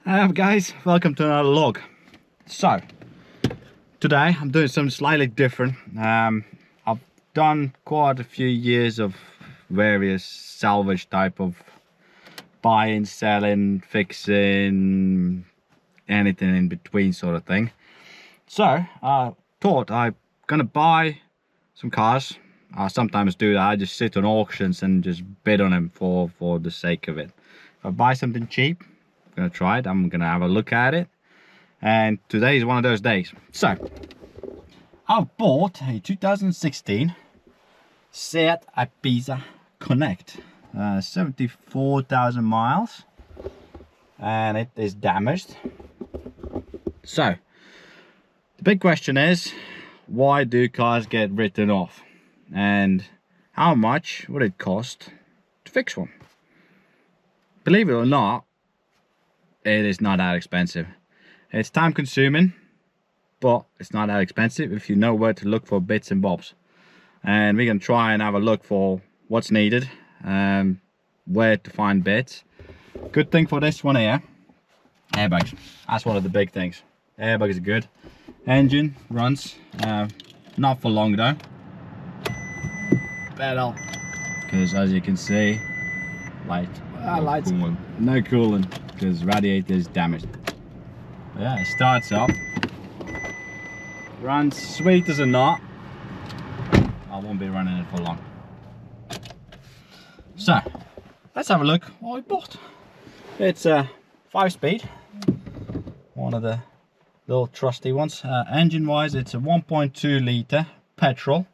Hi guys, welcome to another log. So today I'm doing something slightly different. I've done quite a few years of various salvage type of buying, selling, fixing, anything in between sort of thing. So I thought I'm gonna buy some cars. I sometimes do that. I just sit on auctions and just bid on them for the sake of it. If I buy something cheap, I'm gonna try it. I'm gonna have a look at it, and today is one of those days. So I've bought a 2016 Seat Ibiza Connect, 74,000 miles, and it is damaged. So the big question is, why do cars get written off, and how much would it cost to fix one? Believe it or not, it is not that expensive. It's time consuming, but it's not that expensive if you know where to look for bits and bobs. And we're gonna try and have a look for what's needed, where to find bits. Good thing for this one here, airbags. That's one of the big things. Airbags are good. Engine runs, not for long though. Pedal, because as you can see, lights, no coolant, because radiator is damaged. But yeah, it starts up, runs sweet as a nut. I won't be running it for long. So let's have a look what we bought. It's a 5-speed, one of the little trusty ones. Engine wise, it's a 1.2 litre petrol,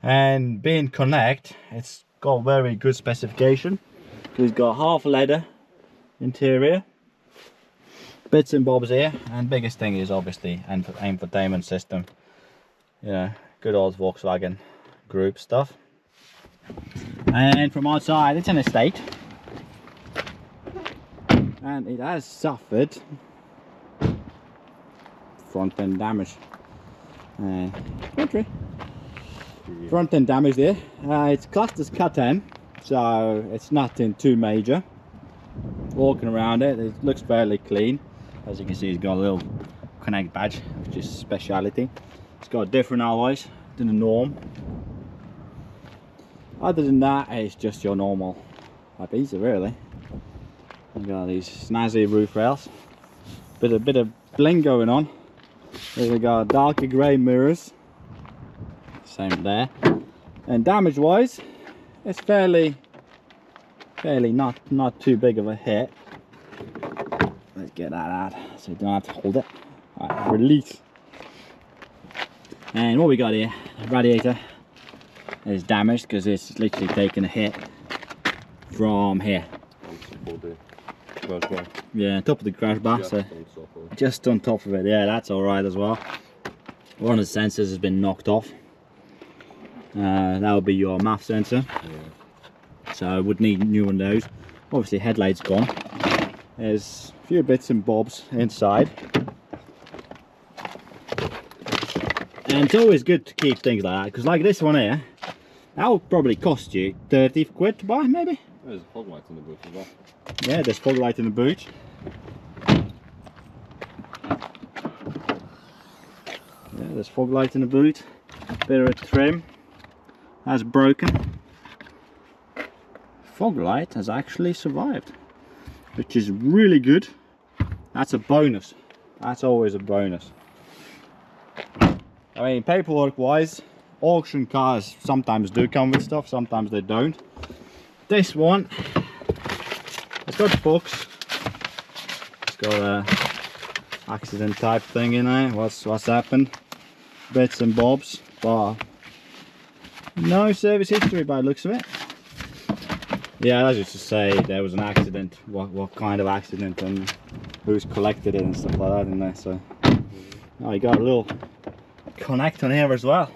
and being Connect, it's got very good specification. It's got half leather interior, bits and bobs here, and biggest thing is obviously infotainment system. You know, good old Volkswagen Group stuff. And from outside, it's an estate, and it has suffered front end damage. Front end damage there. It's classed as cut end, so it's nothing too major. Walking around it, it looks fairly clean. As you can see, it's got a little Connect badge, which is speciality. It's got different alloys than the norm. Other than that, it's just your normal Ibiza really. You've got these snazzy roof rails, bit of bling going on. We've got darker grey mirrors, same there. And damage wise, it's fairly not too big of a hit. Let's get that out so you don't have to hold it. Right, release. And what we got here, radiator is damaged because it's literally taken a hit from here. Yeah, top of the crash bar, so just on top of it. Yeah, that's all right as well. One of the sensors has been knocked off. That would be your MAF sensor. Yeah. So I would need new one of those. Obviously headlight's gone. There's a few bits and bobs inside. And it's always good to keep things like that, because like this one here, that will probably cost you 30 quid to buy, maybe? There's a fog light in the boot as well. Yeah, there's fog light in the boot. Yeah, there's fog light in the boot. Bit of a trim. That's broken. Fog light has actually survived, which is really good. That's a bonus. That's always a bonus. I mean, paperwork wise, auction cars sometimes do come with stuff, sometimes they don't. This one, it's got books. It's got a accident type thing in there. What's happened? Bits and bobs, but no service history by the looks of it. Yeah, that's just to say there was an accident. What kind of accident and who's collected it and stuff like that in there. So now you got a little Connect on here as well,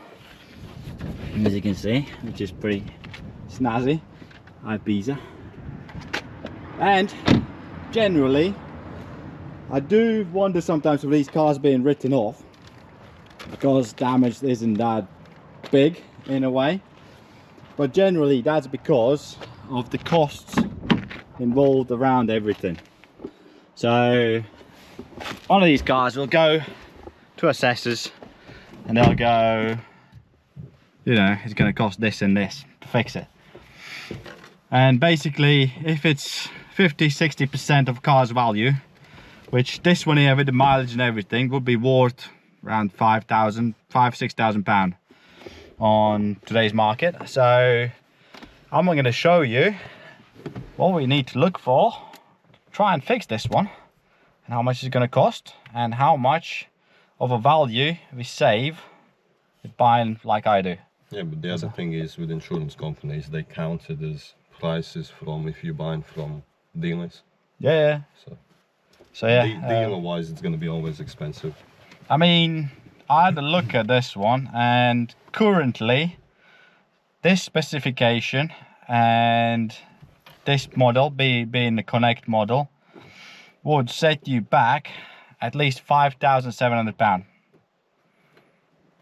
as you can see, which is pretty snazzy. Ibiza. And generally I do wonder sometimes with these cars being written off, because damage isn't that big in a way, but generally that's because of the costs involved around everything. So one of these cars will go to assessors and they'll go, you know, it's going to cost this and this to fix it. And basically, if it's 50-60% of car's value, which this one here with the mileage and everything would be worth around £6,000 on today's market. So I'm going to show you what we need to look for to try and fix this one, and how much it's going to cost, and how much of a value we save with buying like I do. Yeah, but the other thing is, with insurance companies, they count it as prices from if you're buying from dealers. Yeah. So yeah, dealer wise, it's going to be always expensive. I mean, I had a look at this one, and currently this specification and this model, being the Connect model, would set you back at least £5,700.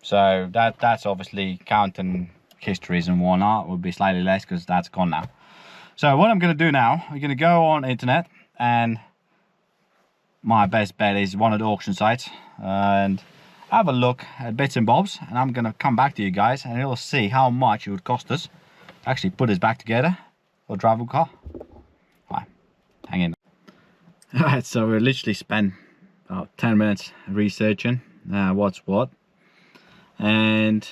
So that's obviously counting histories and whatnot, would be slightly less because that's gone now. So what I'm going to do now, I'm going to go on internet, and my best bet is one of the auction sites, and have a look at bits and bobs, and I'm going to come back to you guys and you'll see how much it would cost us to actually put this back together or drive a car. Right, hang in. Alright, so we literally spent about 10 minutes researching what's what, and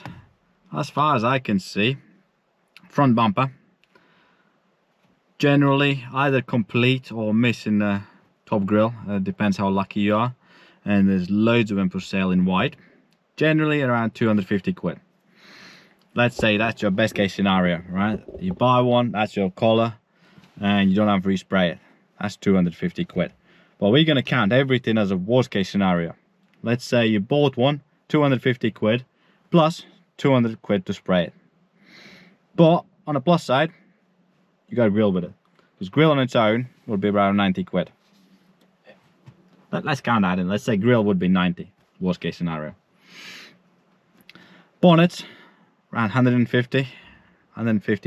as far as I can see, front bumper generally either complete or missing the top grille, depends how lucky you are, and there's loads of them for sale in white, generally around 250 quid. Let's say that's your best case scenario, right? You buy one, that's your color, and you don't have to respray it. That's 250 quid. But we're gonna count everything as a worst case scenario. Let's say you bought one, 250 quid, plus 200 quid to spray it. But on the plus side, you got a grill with it. Because grill on its own would be around 90 quid. Let's count that in. Let's say grill would be 90, worst case scenario. Bonnet, around 150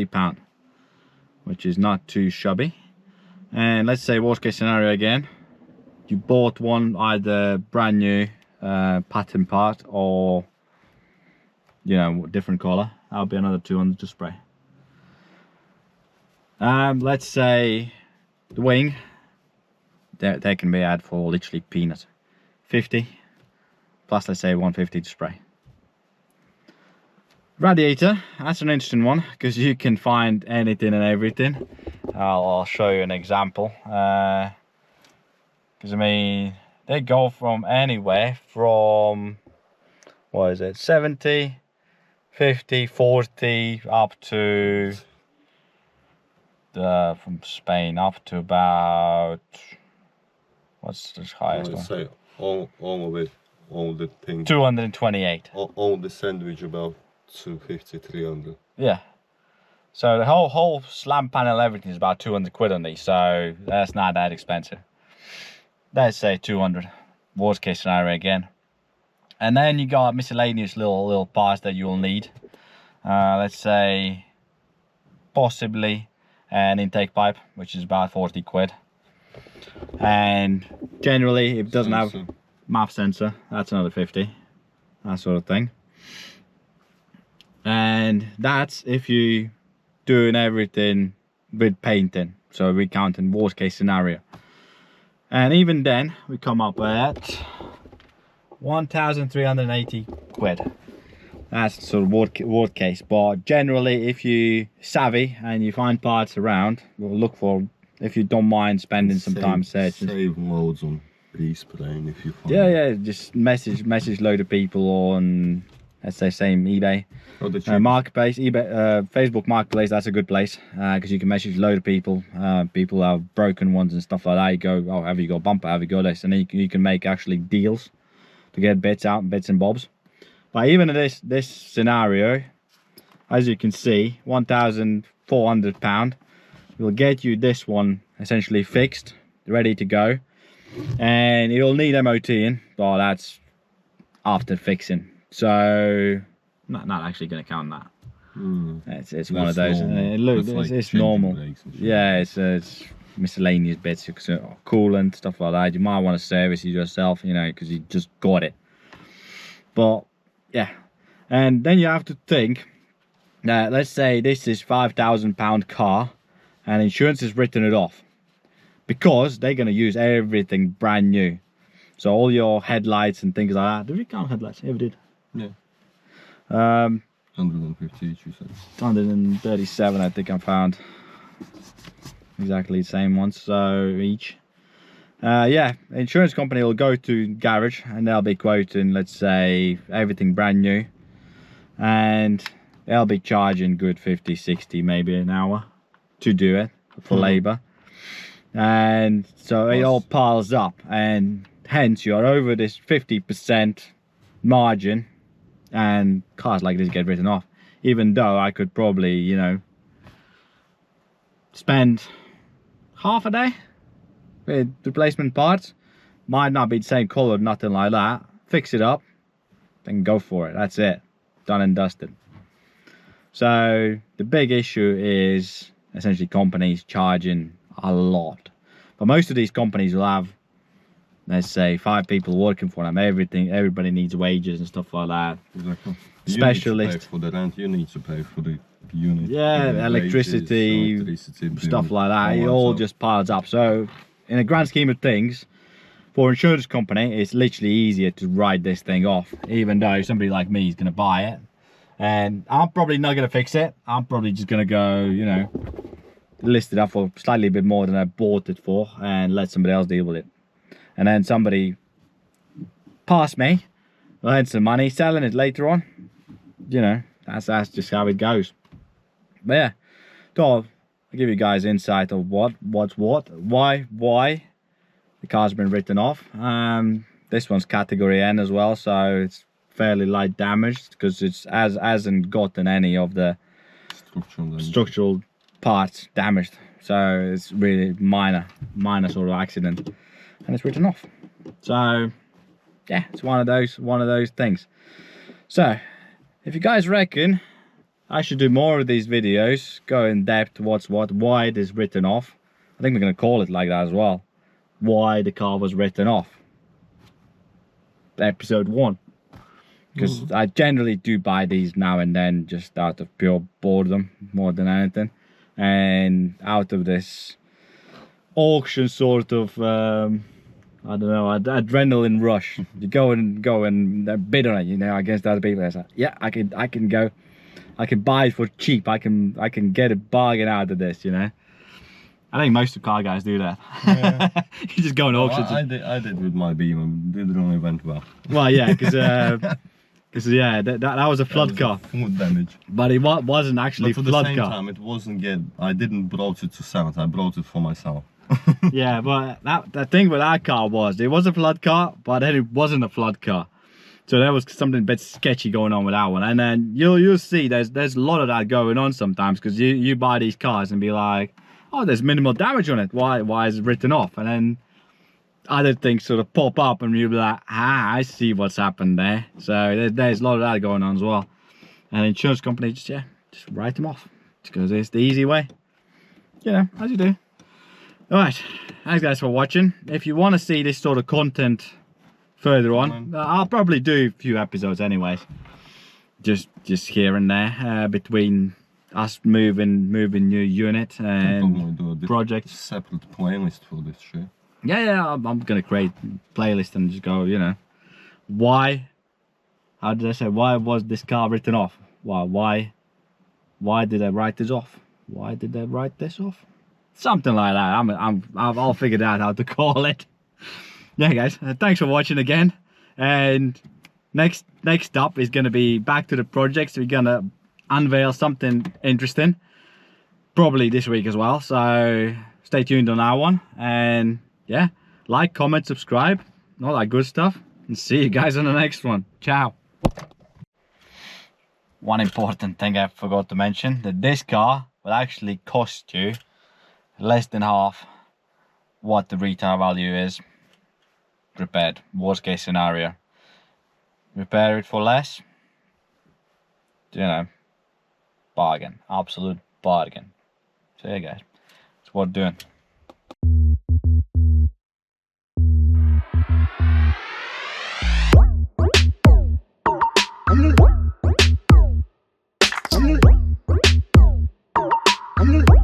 pound, which is not too shabby. And let's say worst case scenario again, you bought one either brand new pattern part or, you know, different color, that'll be another 200 to spray. Let's say the wing, they can be had for literally peanuts. 50 plus, let's say 150 to spray. Radiator, that's an interesting one because you can find anything and everything. I'll show you an example, because I mean they go from anywhere from, what is it, 70, 50, 40 up to from Spain up to about, what's the highest one? Say all of it, all the things. 228. All the sandwich about 250, 300. Yeah. So the whole slam panel, everything is about 200 quid on these, so that's not that expensive. Let's say 200, worst case scenario again. And then you got miscellaneous little parts that you'll need. Let's say possibly an intake pipe, which is about 40 quid. And generally, if it doesn't have MAF sensor, that's another 50, that sort of thing. And that's if you doing everything with painting, so we're counting worst case scenario. And even then, we come up at 1,380 quid. That's sort of worst case. But generally, if you savvy and you find parts around, we'll look for, if you don't mind spending some time searching. Save loads on respraying if you find. Yeah, just message load of people on, let's say, same eBay. Marketplace, eBay, Facebook Marketplace, that's a good place because you can message a load of people. People have broken ones and stuff like that. You go, oh, have you got bumper, have you got this, and then you can make actually deals to get bits out, bits and bobs. But even in this scenario, as you can see, £1,400 will get you this one essentially fixed, ready to go, and it'll need MOTing, but that's after fixing. So not actually going to count that. It's one of those. Look, it's normal. Yeah, it's miscellaneous bits, coolant, stuff like that. You might want to service it yourself, you know, because you just got it. But yeah, and then you have to think that, let's say this is £5,000 car and insurance has written it off, because they're going to use everything brand new. So all your headlights and things like that. Did we count headlights? Yeah, we did. Yeah. 150 each, you said. 137 I think I found. Exactly the same ones, so each. Yeah, insurance company will go to garage and they'll be quoting, let's say, everything brand new, and they'll be charging good 50, 60 maybe an hour to do it for labor. And so it all piles up, and hence you're over this 50% margin, and cars like this get written off. Even though I could probably, you know, spend half a day with replacement parts, might not be the same color, nothing like that, fix it up, then go for it. That's it, done and dusted. So the big issue is essentially companies charging a lot. But most of these companies will have, let's say, 5 people working for them. Everybody needs wages and stuff like that. Exactly. Specialist. You need to pay for the rent, you need to pay for the unit. Yeah, the electricity, wages, stuff like that. It all just piles up. So in the grand scheme of things, for an insurance company, it's literally easier to write this thing off, even though somebody like me is going to buy it. And I'm probably not going to fix it. I'm probably just going to go, you know, list it up for slightly a bit more than I bought it for and let somebody else deal with it. And then somebody past me will earn some money selling it later on. You know, that's just how it goes. But yeah, so I'll give you guys insight of what's what, why the car's been written off. This one's category N as well, so it's fairly light damaged because it's hasn't gotten any of the structural parts damaged. So it's really minor sort of accident, and it's written off. So yeah, it's one of those things. So if you guys reckon I should do more of these videos, go in depth what's what, why it is written off, I think we're going to call it like that as well, why the car was written off, episode 1. Because I generally do buy these now and then just out of pure boredom more than anything, and out of this auction sort of I don't know, adrenaline rush. You go and bid on it, you know, against other people. It's like, yeah, I can go, I can buy it for cheap. I can get a bargain out of this, you know. I think most of car guys do that. Yeah. You just go on auctions. I did with my Beamer. It really went well. Well, yeah, because yeah, that was a flood car. Food damage. But it wasn't actually a flood car. But at the same time, it wasn't I didn't brought it to sell it. I brought it for myself. Yeah, but the thing with that car was, it was a flood car, but then it wasn't a flood car. So there was something a bit sketchy going on with that one. And then you'll see there's a lot of that going on sometimes, because you buy these cars and be like, oh, there's minimal damage on it. Why is it written off? And then other things sort of pop up and you'll be like, I see what's happened there. So there's a lot of that going on as well. And insurance companies just write them off, because it's the easy way, you know, as you do. Alright, thanks guys for watching. If you want to see this sort of content further on, I'll probably do a few episodes anyways, just here and there, between us moving new unit and do a projects. Separate playlist for this shit. Yeah, I'm gonna create a playlist and just go, you know, how did I say, why was this car written off? Why did they write this off? Why did they write this off? Something like that. I'll figure out how to call it. Yeah, guys, thanks for watching again. And next up is going to be back to the projects. We're going to unveil something interesting, probably this week as well. So stay tuned on that one. And yeah, like, comment, subscribe, all that good stuff. And see you guys on the next one. Ciao. One important thing I forgot to mention, that this car will actually cost you less than half what the retail value is repaired. Worst case scenario, repair it for less, you know, bargain, absolute bargain. So yeah guys, it's worth doing. Bye.